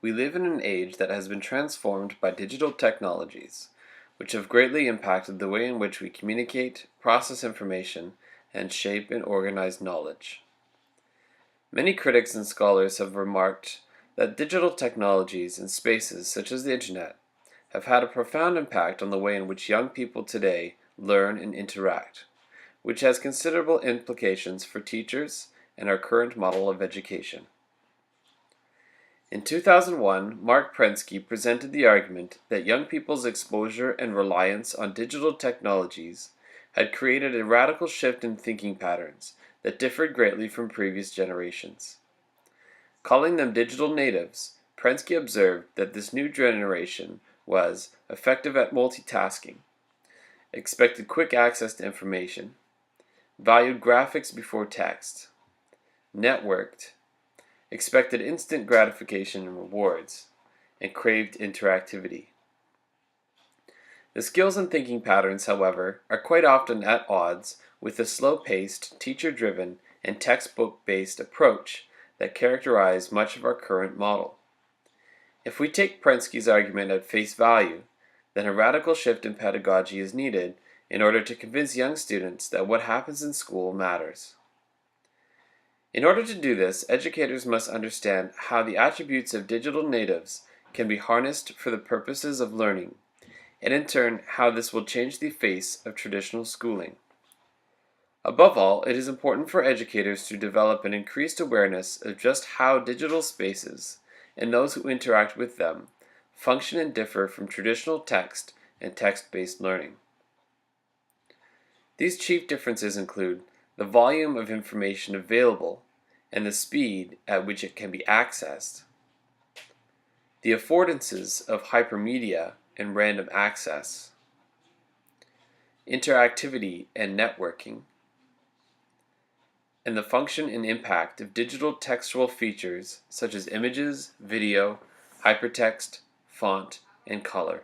we live in an age that has been transformed by digital technologies, which have greatly impacted the way in which we communicate, process information, and shape and organize knowledge. Many critics and scholars have remarked that digital technologies and spaces such as the Internet have had a profound impact on the way in which young people today learn and interact, which has considerable implications for teachers and our current model of education. In 2001, Mark Prensky presented the argument that young people's exposure and reliance on digital technologies had created a radical shift in thinking patterns that differed greatly from previous generations. Calling them digital natives, Prensky observed that this new generation was effective at multitasking, expected quick access to information, valued graphics before text, networked, expected instant gratification and rewards, and craved interactivity. The skills and thinking patterns, however, are quite often at odds with the slow-paced, teacher-driven, and textbook-based approach that characterize much of our current model. If we take Prensky's argument at face value, then a radical shift in pedagogy is needed in order to convince young students that what happens in school matters. In order to do this, educators must understand how the attributes of digital natives can be harnessed for the purposes of learning, and in turn how this will change the face of traditional schooling. Above all, it is important for educators to develop an increased awareness of just how digital spaces, and those who interact with them, function and differ from traditional text and text-based learning. These chief differences include the volume of information available and the speed at which it can be accessed, the affordances of hypermedia and random access, interactivity and networking, and the function and impact of digital textual features such as images, video, hypertext, font, and color.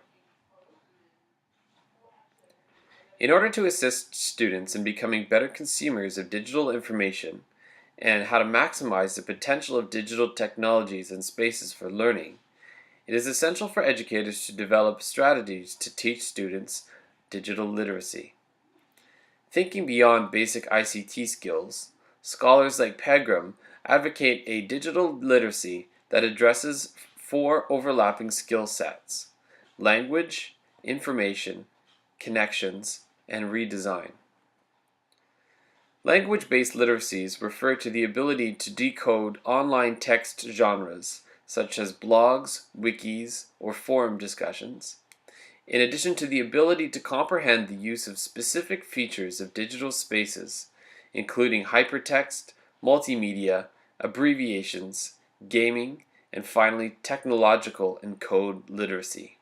In order to assist students in becoming better consumers of digital information and how to maximize the potential of digital technologies and spaces for learning, it is essential for educators to develop strategies to teach students digital literacy. Thinking beyond basic ICT skills, scholars like Pegram advocate a digital literacy that addresses 4 overlapping skill sets: language, information, connections, and redesign. Language-based literacies refer to the ability to decode online text genres, such as blogs, wikis, or forum discussions, in addition to the ability to comprehend the use of specific features of digital spaces, including hypertext, multimedia, abbreviations, gaming, and finally technological and code literacy.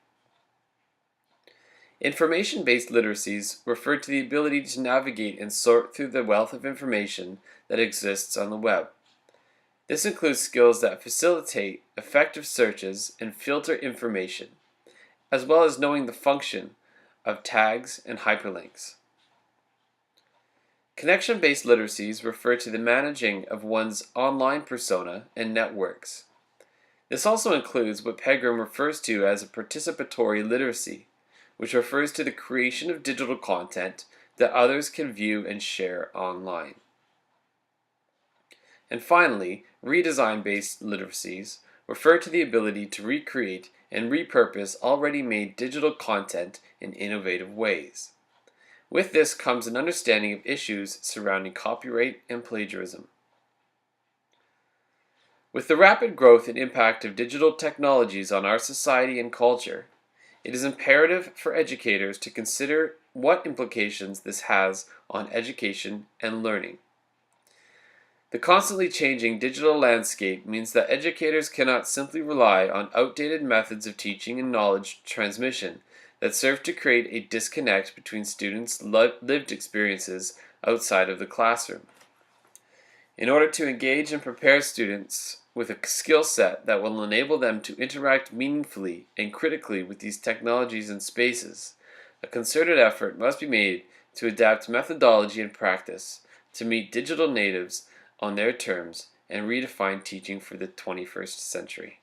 Information-based literacies refer to the ability to navigate and sort through the wealth of information that exists on the web. This includes skills that facilitate effective searches and filter information, as well as knowing the function of tags and hyperlinks. Connection-based literacies refer to the managing of one's online persona and networks. This also includes what Pegram refers to as a participatory literacy, which refers to the creation of digital content that others can view and share online. And finally, redesign-based literacies refer to the ability to recreate and repurpose already made digital content in innovative ways. With this comes an understanding of issues surrounding copyright and plagiarism. With the rapid growth and impact of digital technologies on our society and culture, it is imperative for educators to consider what implications this has on education and learning. The constantly changing digital landscape means that educators cannot simply rely on outdated methods of teaching and knowledge transmission that serve to create a disconnect between students' lived experiences outside of the classroom. In order to engage and prepare students with a skill set that will enable them to interact meaningfully and critically with these technologies and spaces, a concerted effort must be made to adapt methodology and practice to meet digital natives on their terms and redefine teaching for the 21st century.